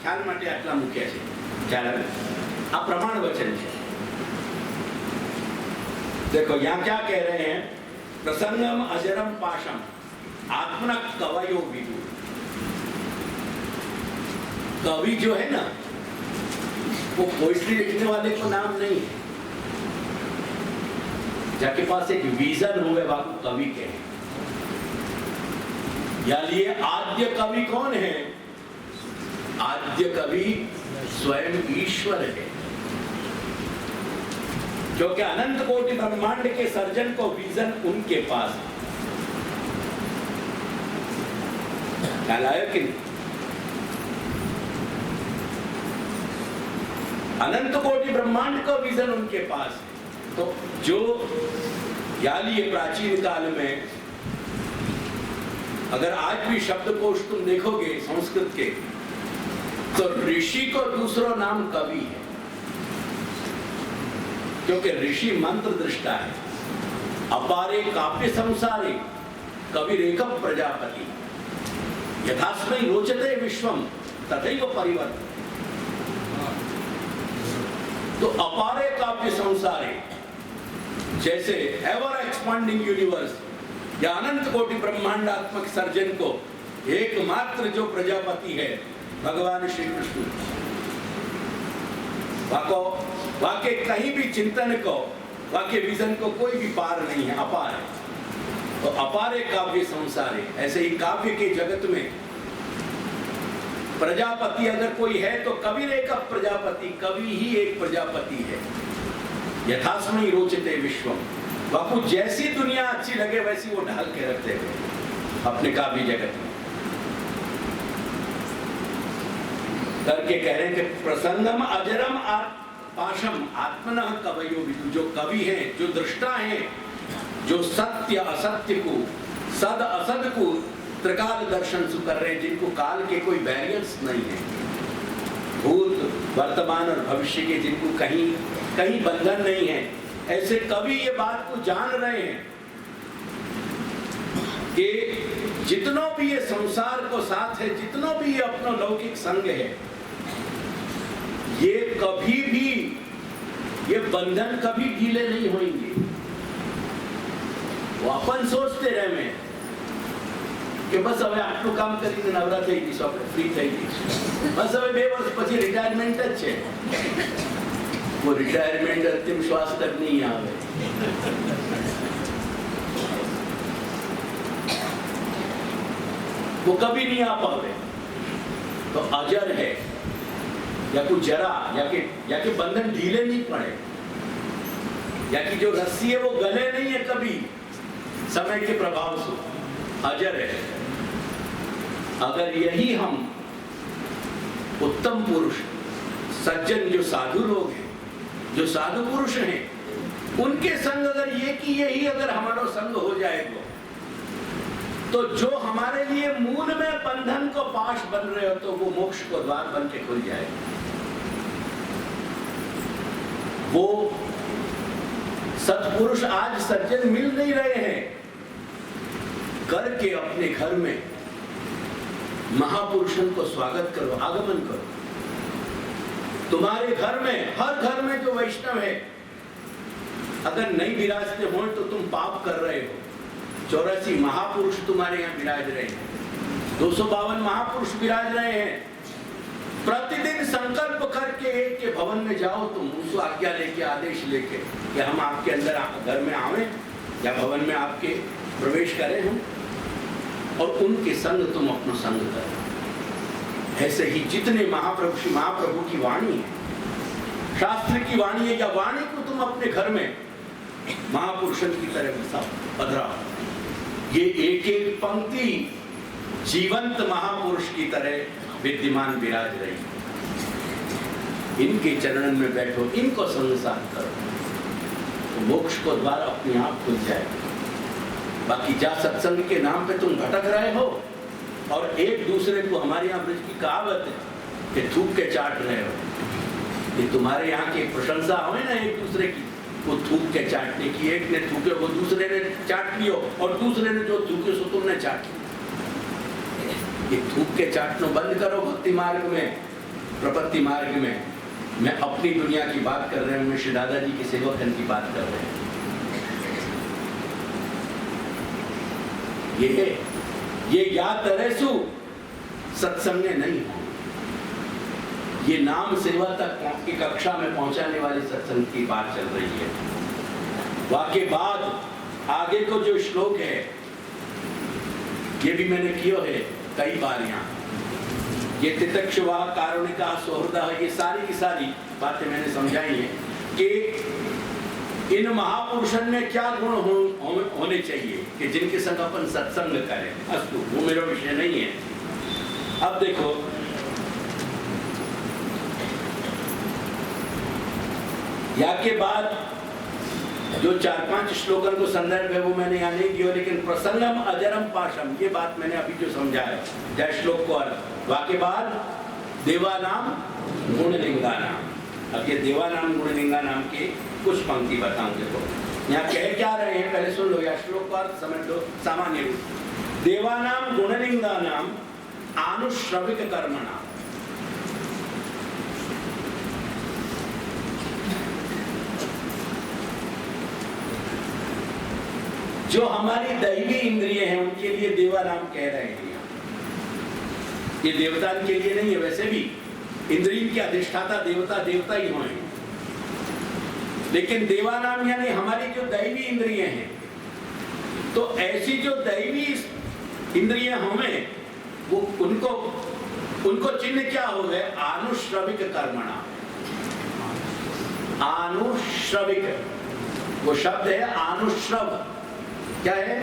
ખ્યાલ માટે આટલા મૂક્યા છે. ખ્યાલ આવે? આ પ્રમાણ વચન છે. देखो यहाँ क्या कह रहे हैं, प्रसंगम अजरम पाशम आत्मन कवयो विदु. कवि जो है ना वो पोइट्री लिखने वाले को नाम नहीं है. जाके पास एक विजन हुए वाको कवि कहे. या लिए आद्य कवि कौन है? आद्य कवि स्वयं ईश्वर है. क्योंकि अनंत कोटि ब्रह्मांड के सर्जन को विजन उनके पास है. कि अनंत कोटि ब्रह्मांड का विजन उनके पास है. तो जो याली प्राचीन काल में अगर आज भी शब्दकोश तुम देखोगे संस्कृत के तो ऋषि को दूसरा नाम कवि है. क्योंकि ऋषि मंत्र दृष्टा है. अपारे काव्य संसारे कवि रेखम प्रजापति यथास्मै रोचते विश्वम तथैव परिवर्तते. तो अपारे काव्य संसारे जैसे एवर एक्सपांडिंग यूनिवर्स या अनंत कोटि ब्रह्मांडात्मक सर्जन को एकमात्र जो प्रजापति है भगवान श्री कृष्ण. वाके कहीं भी चिंतन को वाके विजन को कोई भी पार नहीं है, अपार है. तो अपारे काव्य संसारे ऐसे ही काव्य के जगत में प्रजापति अगर कोई है तो कवि एक प्रजापति, कवि ही एक प्रजापति है. यथास्मै रोचते विश्वम. बापू जैसी दुनिया अच्छी लगे वैसी वो ढाल के रखते हैं अपने काव्य जगत में. करके कह रहे हैं कि प्रसंगम अजरम पाशम आत्मनः कवयो विदु. जो कवि हैं, जो दृष्टा हैं, जो सत्य असत्य को, सद असद को त्रिकाल दर्शन से कर रहे हैं, जिनको काल के कोई बैरियर्स नहीं है, भूत वर्तमान और भविष्य के जिनको कहीं कहीं बंधन नहीं है, ऐसे कवि ये बात को जान रहे हैं कि जितनों भी ये संसार को साथ है, जितनों भी ये अपना लौकिक संग है, ये कभी भी ये बंधन कभी ढीले नहीं होंगे. वो अपन सोचते रहे में कि बस હવે આટલું કામ કરીને નવરા થઈ ગઈ, આપણે ફ્રી થઈ ગઈ, બસ હવે 2 વર્ષ પછી રિટાયરમેન્ટ જ છે. वो रिटायरमेंट अंतिम श्वास तक नहीं आवे. वो कभी नहीं आ पावे. तो अजर है या कुछ जरा या कि बंधन ढीले नहीं पड़े, या कि जो रस्सी है वो गले नहीं है कभी समय के प्रभाव से. अजर है. अगर यही हम उत्तम पुरुष सज्जन जो साधु लोग हैं, जो साधु पुरुष हैं, उनके संग अगर ये कि यही अगर हमारा संग हो जाएगा तो जो हमारे लिए मूल में बंधन को पाश बन रहे हो तो वो मोक्ष को द्वार बन के खुल जाएगा. वो सत्पुरुष आज सज्जन मिल नहीं रहे हैं. करके अपने घर में महापुरुषों को स्वागत करो, आगमन करो. तुम्हारे घर में, हर घर में जो वैष्णव है अगर नहीं विराजते हो तो तुम पाप कर रहे हो. 84 महापुरुष तुम्हारे यहाँ विराज रहे हैं, 252 महापुरुष विराज रहे हैं. प्रतिदिन संकल्प करके एक के भवन में जाओ, तुम उनको आज्ञा लेके, आदेश लेके कि हम आपके अंदर घर में आवे या भवन में आपके प्रवेश करें हम, और उनके संग तुम अपना संग करो. ऐसे ही जितने महाप्रभु की वाणी है, शास्त्र की वाणी है, या वाणी को तुम अपने घर में महापुरुषों की तरह पधराओ. ये एक एक पंक्ति जीवंत महापुरुष की तरह विद्यमान विराज रही. इनके चरणन में बैठो, इनको संसार करो, तो मोक्ष को द्वार अपने आप खुल जाएगा. बाकी जा सत्संग के नाम पे तुम भटक रहे हो और एक दूसरे को, हमारे यहाँ ब्रज की कहावत है कि थूक के चाट रहे हो. ये तुम्हारे यहाँ की प्रशंसा हो ना एक दूसरे की, वो थूक के चाटने की. एक ने थूके वो दूसरे ने चाट लियो, और दूसरे ने जो थूके सो तुमने चाट लियो. ये थूक के चाटनो बंद करो भक्ति मार्ग में. प्रपत्ति मार्ग में मैं अपनी दुनिया की बात कर रहे हूं, मैं श्री दादाजी के सेवकन की बात कर रहे हैं। ये या तरेसु सत्संग नहीं हो, ये नाम सेवा तक की कक्षा में पहुंचाने वाले सत्संग की बात चल रही है। वाके बाद आगे को जो श्लोक है ये भी मैंने किया है कई बार यहाँ, ये तितक्षवा कारुणिका सौहृदा, ये सारी की सारी बातें मैंने समझाई है कि इन महापुरुषन में क्या गुण होने चाहिए कि जिनके संग अपन सत्संग करें। अस्तु, वो मेरा विषय नहीं है। अब देखो, या के बाद जो 4-5 श्लोकन को संदर्भ है वो मैंने यहाँ नहीं दिया, लेकिन प्रसंगम अजरम पाशम, ये बात मैंने अभी जो समझा है, जय श्लोक को अर्थ। वाके बाद देवानाम गुणलिंगानाम। अब ये देवानाम गुणलिंगानाम के कुछ पंक्ति बताऊं। देखो यहाँ कह क्या रहे हैं, पहले सुन लो, या श्लोक को अर्थ समझ लो सामान्य रूप। देवानाम गुणलिंगानाम आनुश्रविक कर्मणाम। जो हमारी दैवी इंद्रिय हैं उनके लिए देवानाम कह रहे हैं। ये देवतान के लिए नहीं है, वैसे भी इंद्रिय के अधिष्ठाता देवता देवता ही होंगे, लेकिन देवानाम यानी हमारी जो दैवी इंद्रिय हैं, तो ऐसी जो दैवी इंद्रिय हमें वो उनको चिन्ह क्या हो गए, आनुश्रविक कर्मणा। आनुश्रविक वो शब्द है, आनुश्रव क्या है,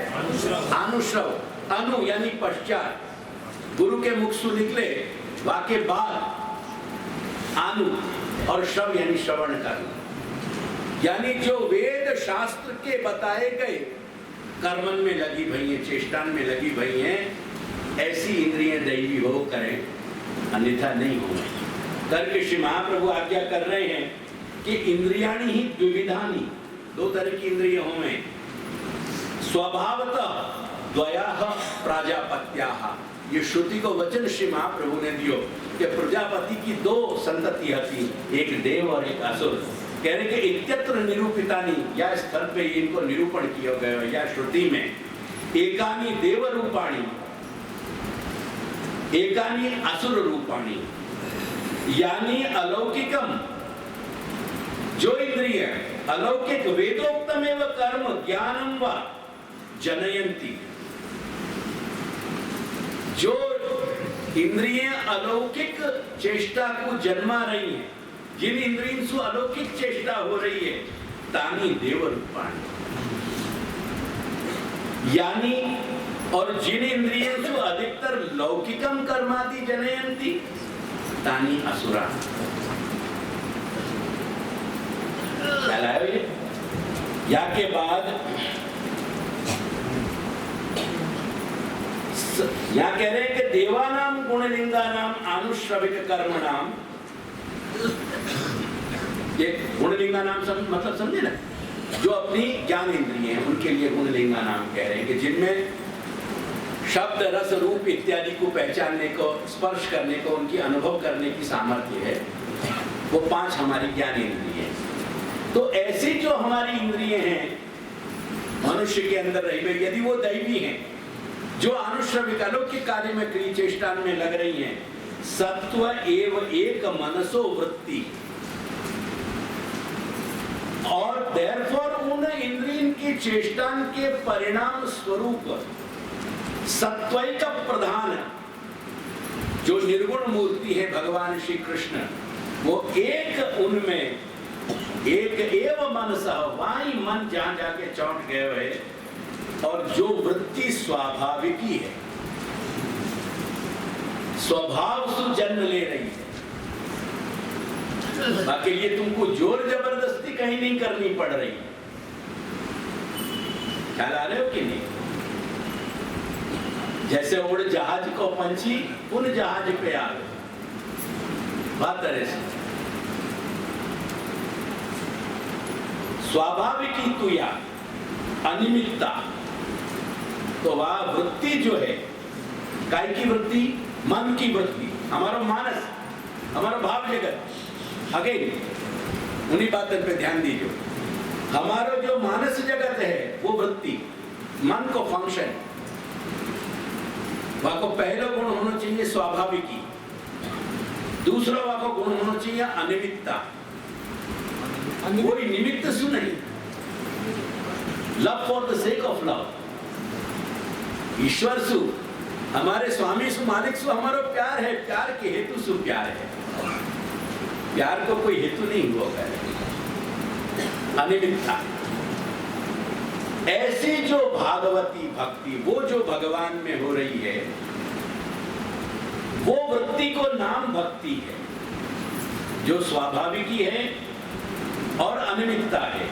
अनुश्रव। अनु यानी पश्चात, गुरु के मुख से निकले वाके बाद आनु, और श्रव यानी श्रवण करना, यानी जो वेद शास्त्र के बताए गए कर्मन में लगी भई है, चेष्टान में लगी भई हैं, ऐसी इंद्रियां दैवी हो करें, अन्यथा नहीं हो। करके श्री महाप्रभु आज्ञा कर रहे हैं कि इंद्रियाणि ही द्विविधानि, दो तरह की इंद्रियां हों। स्वभावतः द्वयाः प्राजापत्याः, ये श्रुति को वचन श्री महाप्रभु ने दियो कि प्रजापति की दो संतति थी, एक देव और एक असुर। कह रहे कि इत्यत्र निरूपितानि, या स्थल पे इनको निरूपण किया गया या श्रुति में, एकानि देव रूपाणि एकानि असुर रूपाणि, यानी अलौकिकम, जो इंद्रिय अलौकिक वेदोक्तमेव कर्म ज्ञानम व जनयंती, जो इंद्रिय अलौकिक चेष्टा को जन्मा रही हैं, जिन इंद्रियों से अलौकिक चेष्टा हो रही है, तानी देव रूपाणि, यानी और जिन इंद्रियों से अधिकतर लौकिकम कर्मादि जनयंती, तानी असुरा। या के बाद यहाँ कह रहे हैं कि देवानाम गुणलिंगानाम आनुश्रविक कर्मणाम, ये गुणलिंगानाम मतलब समझे ना, जो अपनी ज्ञान इंद्रिय हैं उनके लिए गुणलिंगानाम कह रहे हैं कि जिनमें शब्द रस रूप इत्यादि को पहचानने को, स्पर्श करने को, उनकी अनुभव करने की सामर्थ्य है, वो 5 हमारी ज्ञान इंद्रिय हैं। तो ऐसी जो हमारी इंद्रिय हैं मनुष्य के अंदर रही हुई, यदि वो दैवी हैं, जो अनुश्रविक अलौकिक कार्य में क्रिया चेष्टा में लग रही हैं, सत्व एव एक मनसो वृत्ति, और देयरफॉर उन इंद्रियों की चेष्टा के परिणाम स्वरूप सत्वैक प्रधान, जो निर्गुण मूर्ति है भगवान श्री कृष्ण, वो एक उनमें एक एव मनसः, वही मन जहां जाके चौंट गए हुए, और जो वृत्ति स्वाभाविकी है, स्वभाव से जन्म ले रही है, बाकी ये तुमको जोर जबरदस्ती कहीं नहीं करनी पड़ रही। ख्याल आ रहे हो कि नहीं? जैसे उड़ जहाज को पंछी उन जहाज पे आ गए, बात तरह से स्वाभाविकी तुया अनिमित्ता, तो वह वृत्ति जो है, काय की वृत्ति, मन की वृत्ति, हमारा मानस, हमारा भाव जगत अगेन उन्हीं बातों पे ध्यान दीजिए। हमारा जो मानस जगत है वो वृत्ति, मन को फंक्शन, वहां को पहला गुण होना चाहिए स्वाभाविकी, दूसरा वहां को गुण होना चाहिए अनिमित्ता, कोई निमित्त सु नहीं, love for the sake of love, ईश्वर सु, हमारे स्वामी सु, मालिक सु हमारा प्यार है, प्यार के हेतु सु प्यार है, प्यार को कोई हेतु नहीं हुआ है, अनिमित्ता। ऐसी जो भागवती भक्ति, वो जो भगवान में हो रही है, वो वृत्ति को नाम भक्ति है, जो स्वाभाविकी है और अनिमित्ता है।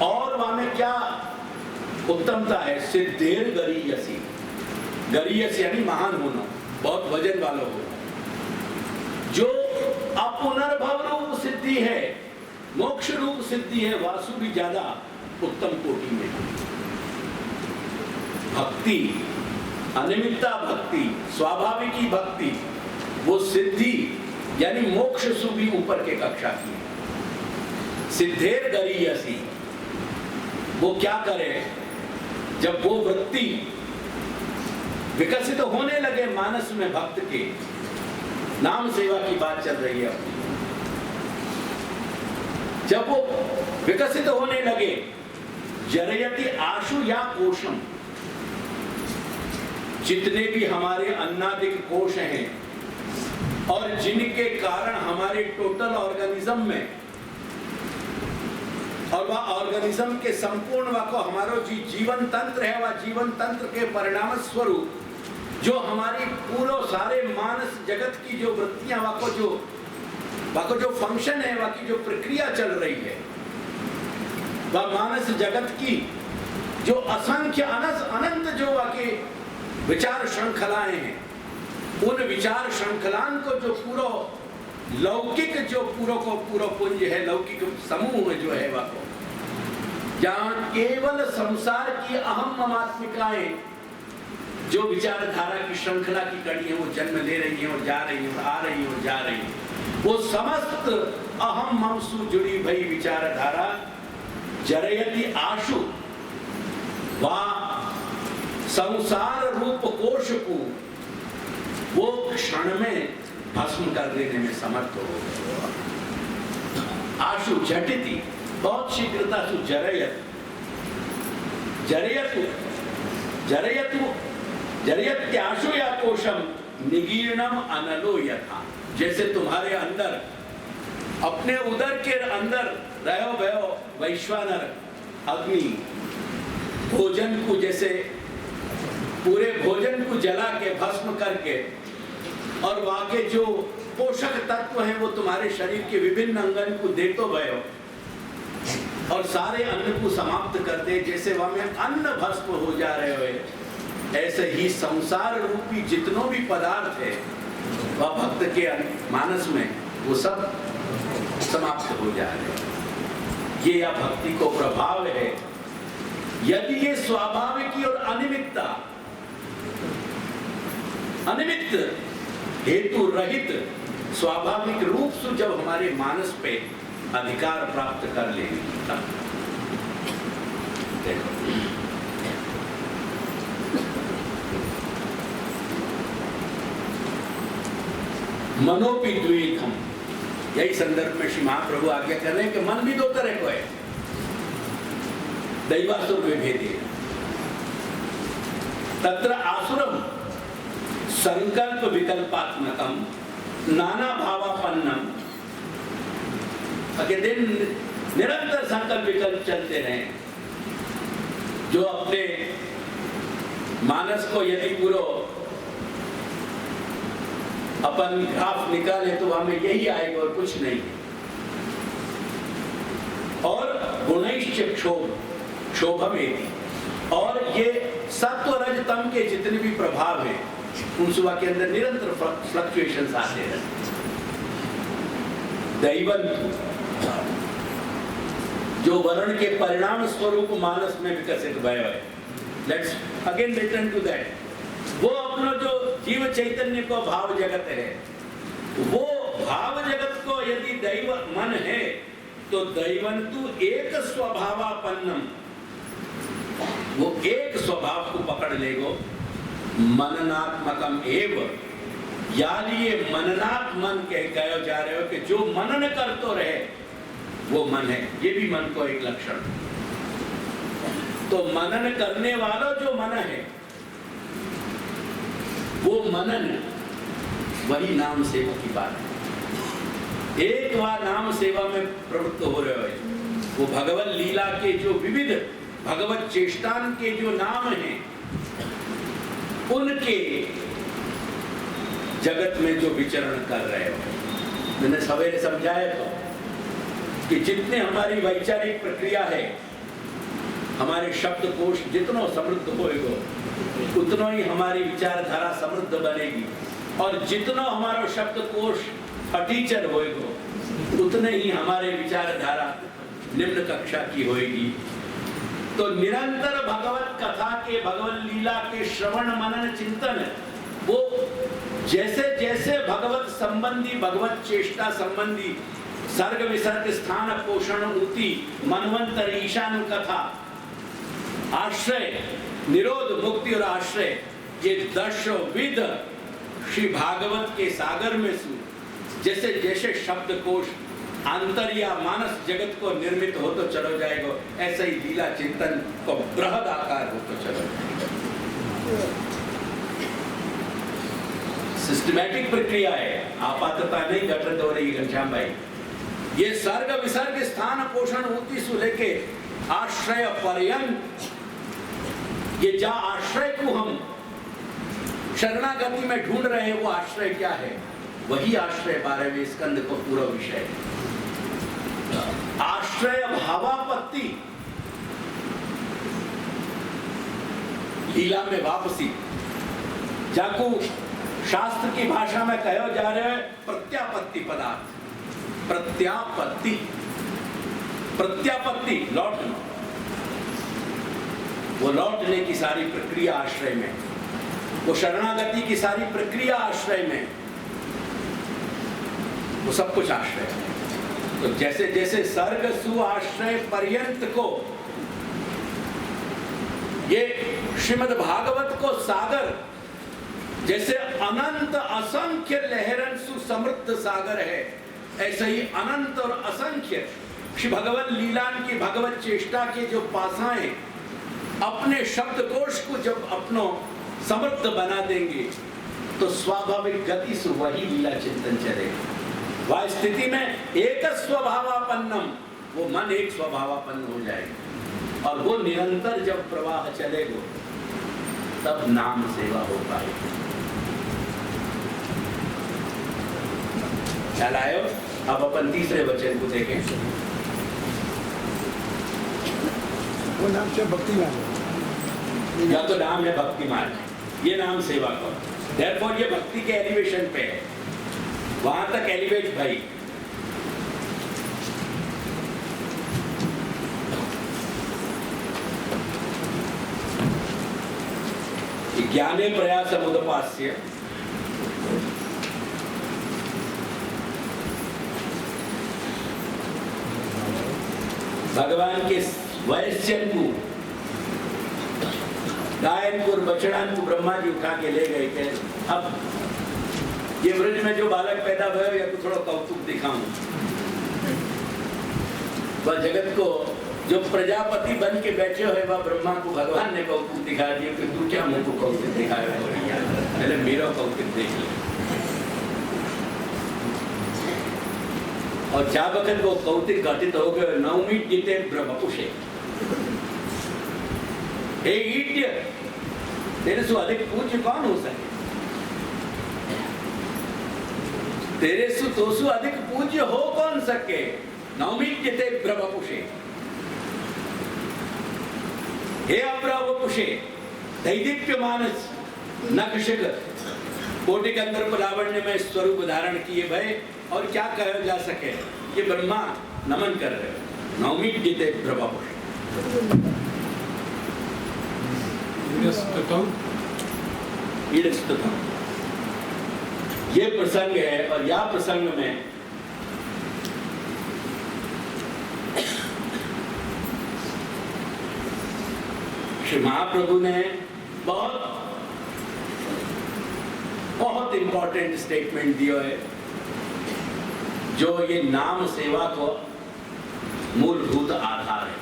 और वहां में क्या उत्तमता है? सिद्धेर गरीयसी, गरीयसी यानी महान होना, बहुत वजन वाला होना, जो अपुनर्भव रूप सिद्धि है, मोक्ष रूप सिद्धि है, वासु भी ज्यादा उत्तम कोटि में। भक्ति, अनिमित्ता भक्ति, स्वाभाविकी भक्ति, वो सिद्धि यानी मोक्ष सु भी ऊपर के कक्षा की है। सिद्धेर गरीयसी, वो क्या करे? जब वो वृत्ति विकसित होने लगे मानस में भक्त के, नाम सेवा की बात चल रही है अपनी, जब वो विकसित होने लगे, जरयति आशु या कोशम, जितने भी हमारे अन्नादिक कोश हैं और जिनके कारण हमारे टोटल ऑर्गेनिज्म में और वह ऑर्गेनिज्म के संपूर्ण वा को हमारा जीवन तंत्र है, वह जीवन तंत्र के परिणाम स्वरूप जो हमारी पूरे सारे मानस जगत की जो वृत्तियां, वह को जो फंक्शन है, वह की जो प्रक्रिया चल रही है, वह मानस जगत की जो असंख्य अनंत जो वह के विचार श्रृंखलाएं हैं, उन विचार श्रृंखलाओं को जो पूरा लौकिक जो पूरा पुंज है, लौकिक समूह जो है वह को, जहां केवल संसार की अहम ममात्मिकाएं जो विचारधारा की श्रृंखला की कड़ी है, वो जन्म ले रही है और जा रही है और आ रही है और जा रही है, वो समस्त अहम मम से जुड़ी भई विचारधारा जरयति आशु, वह संसार रूप कोश को वो क्षण में भस्म कर देने में समर्थ हो गए। आशु झटिति, बहुत शीघ्रता से जरयत, जरयत्याशु या कोशम निगीर्णम अनलो यथा, जैसे तुम्हारे अंदर अपने उदर के अंदर रहो भयो वैश्वानर अग्नि भोजन को, जैसे पूरे भोजन को जला के भस्म करके और वाके जो पोषक तत्व हैं वो तुम्हारे शरीर के विभिन्न अंगन को देतो भयो और सारे अन्न को समाप्त कर दे, जैसे वह में अन्न भस्म हो जा रहे हो, ऐसे ही संसार रूपी जितनों भी पदार्थ है वह भक्त के मानस में वो सब समाप्त हो जा रहे हैं। ये या भक्ति को प्रभाव है। यदि ये स्वाभाविक और अनिमित्त हेतु रहित स्वाभाविक रूप से जब हमारे मानस पे अधिकार प्राप्त कर लेंगे, तब देखो मनोपि द्वैतम, यही संदर्भ में श्री महाप्रभु आज्ञा कर रहे हैं कि मन भी दो तरह को है, दैवासुर विभेदे, तत्र आसुरम संकल्प विकल्पात्मकम नाना भावापन्नम, अगे दिन निरंतर संकल्प विकल्प चलते रहे, जो अपने मानस को यदि पूरा अपन ग्राफ निकाले तो हमें यही आएगा और कुछ नहीं। और गुणैश्च क्षोभमेति, और ये सत्व रज तम के जितने भी प्रभाव हैं उन सुबह के अंदर निरंतर फ्लक्चुएशंस आते हैं। दैवंत जो वर्ण के परिणाम स्वरूप मानस में विकसित भय है, let's again return to that, वो अपना जो जीव चैतन्य को भाव जगत है वो भाव जगत को यदि दैव मन है तो दैवंतु एक स्वभावापन्नम, वो एक स्वभाव को पकड़ लेगो। मननात्मकम एव, यानी ये मननात् मन कह जा रहे हो कि जो मनन कर तो रहे वो मन है। ये भी मन को एक लक्षण। तो मनन करने वाला जो मन है वो मनन, वही नाम सेवा की बात है। एक बार नाम सेवा में प्रवृत्त हो रहे हो, वो भगवत लीला के जो विविध भगवत चेष्टान के जो नाम हैं उनके जगत में जो विचरण कर रहे हो। मैंने सवेरे समझाया तो कि जितने हमारी वैचारिक प्रक्रिया है, हमारे शब्दकोश जितना समृद्ध होएगा उतना ही हमारी विचारधारा समृद्ध बनेगी, और जितना हमारा शब्दकोश फटीचर होएगा उतने ही हमारे विचारधारा निम्न कक्षा की होएगी। तो निरंतर भगवत कथा के, भगवत लीला के श्रवण मनन चिंतन, वो जैसे जैसे भगवत संबंधी, भगवत चेष्टा संबंधी सर्ग विसर्ग स्थान पोषण ऊति मनवंतर ईशान कथा, आश्रय निरोध मुक्ति और आश्रय, ये 10 विध श्री भागवत के सागर में जैसे जैसे शब्दकोश आंतरिया मानस जगत को निर्मित हो तो चलो जाएगा, ऐसा ही लीला चिंतन को बृहद आकार हो तो चलो जाएगा। सिस्टमैटिक प्रक्रिया है, आपातता नहीं घटित हो रही घनश्याम भाई। ये सर्ग विसर्ग स्थान पोषण होती से लेके आश्रय पर्यंत, ये जा आश्रय को हम शरणागति में ढूंढ रहे हैं, वो आश्रय क्या है? वही आश्रय 12वें स्कंद को पूरा विषय है। आश्रय भावापत्ति, लीला में वापसी, जाकू शास्त्र की भाषा में कहा जा रहा है प्रत्यापत्ति पदार्थ। प्रत्यापत्ति, प्रत्यापत्ति लौटना, वो लौटने की सारी प्रक्रिया आश्रय में, वो शरणागति की सारी प्रक्रिया आश्रय में, वो सब कुछ आश्रय है। तो जैसे जैसे सर्ग सु आश्रय पर्यंत को ये श्रीमद् भागवत को सागर, जैसे अनंत असंख्य लहरन सु समृद्ध सागर है, ऐसे ही अनंत और असंख्य श्री भगवत लीलान की भगवत चेष्टा के जो पासाएं अपने शब्दकोश को जब अपनो समृद्ध बना देंगे तो स्वाभाविक गति से वही लीला चिंतन चलेगा। वह स्थिति में एक स्वभावापन्नम, वो मन एक स्वभावापन्न हो जाएगा, और वो निरंतर जब प्रवाह चलेगा तब नाम सेवा हो पाएगी। ख्याल आयो? अब अपन तीसरे वचन को देखें। वो नाम से भक्ति मार्ग, या तो नाम है भक्ति मार्ग, ये नाम सेवा का। देयरफॉर ये भक्ति के एलिवेशन पे है, वहां तक एलिवेट भाई। ज्ञाने प्रयास मुदपास्य, भगवान के वैश्यन को, गायन को, बछड़ान को ब्रह्मा जी उठा के ले गए थे। अब ये ब्रज में जो बालक पैदा हुआ या तो थोड़ा कौतुक दिखाऊं, वह जगत को जो प्रजापति बन के बैठे हुए वह ब्रह्मा को भगवान ने कौतुक दिखा दिया कि तू क्या मुझको कौतुक दिखाया है, पहले मेरा कौतुक देख ले। और जा वक्त वो कौतुक घटित हो गए, नवमी जीते ब्रह्मपुषे, हे इडियट, तेरे से अधिक पूज्य कौन हो सके? तेरे सु तो सु अधिक पूज्य हो कौन सके? नवमी जीते ब्रह्मपुषे, हे अब्रह्मपुषे, दैदीप्य मानस नखशिख कोटि के अंदर लावण्य में स्वरूप धारण किए भय, और क्या कहा जा सके? ये ब्रह्मा नमन कर रहे हो। नवमी जीते ब्रह्मपुषे, ये प्रसंग है और यह प्रसंग में श्री महाप्रभु ने बहुत इंपॉर्टेंट स्टेटमेंट दिया है, जो ये नाम सेवा को मूलभूत आधार है।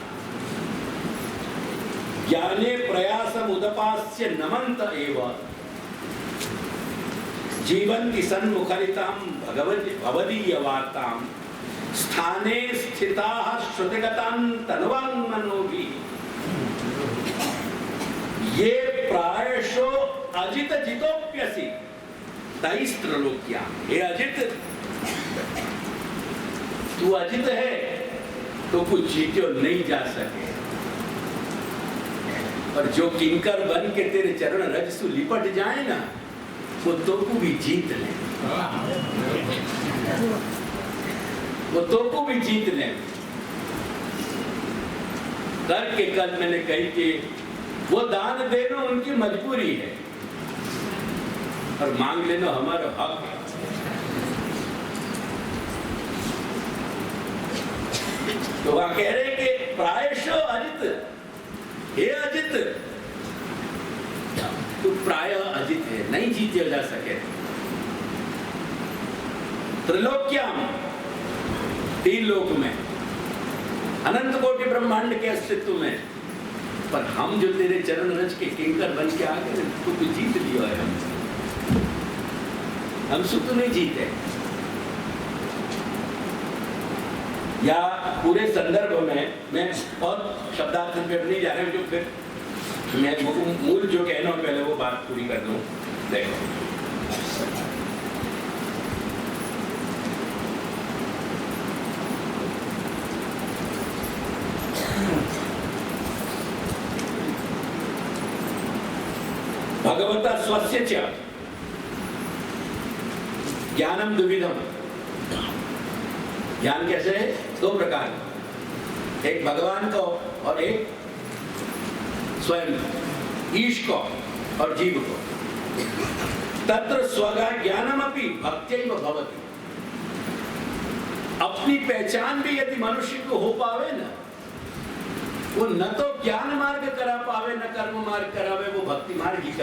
ज्ञाने प्रयासम उदपास्य नमंत एव जीवन्ति सन्मुखरितां भवदीय वार्तां स्थाने स्थिताः श्रुतिगतां तनुवां मनोभिः ये प्रायशो अजित जितोप्यसि तैस्त्रलोक्या। हे अजित, तू अजित है तो कुछ जीत्यो नहीं जा सके, और जो किंकर बन के तेरे चरण रज सु लिपट जाए ना, वो तो को भी जीत ले, वो तो को भी जीत ले। कर के कल मैंने कही कि वो दान देना उनकी मजबूरी है और मांग लेना हमारा हक है। तो वह कह रहे कि प्रायशो अजित, हे अजित, तू प्राय अजित है, नहीं जीते जा सके। त्रिलोक्याम, तीन लोक में, अनंत कोटि ब्रह्मांड के अस्तित्व में, पर हम जो तेरे चरण रज के किंकर बन के आ गए, तू कुछ जीत लिया है। हम सुख नहीं जीते। या पूरे संदर्भ में मैं और शब्दार्थ पे नहीं जा रहा हूं, जो फिर मैं मूल जो कहना हूं पहले वो बात पूरी कर दूं। देखो, भगवता स्वस्य च ज्ञानम द्विविधम। ज्ञान कैसे है? दो प्रकार, एक भगवान को और एक स्वयं ईश को और जीव को। तत्र स्वगा ज्ञानमपि भक्त्यैव भवति। अपनी पहचान भी यदि मनुष्य को हो पावे ना, वो न तो ज्ञान मार्ग करा पावे, न कर्म मार्ग करावे, वो भक्ति मार्ग ही करा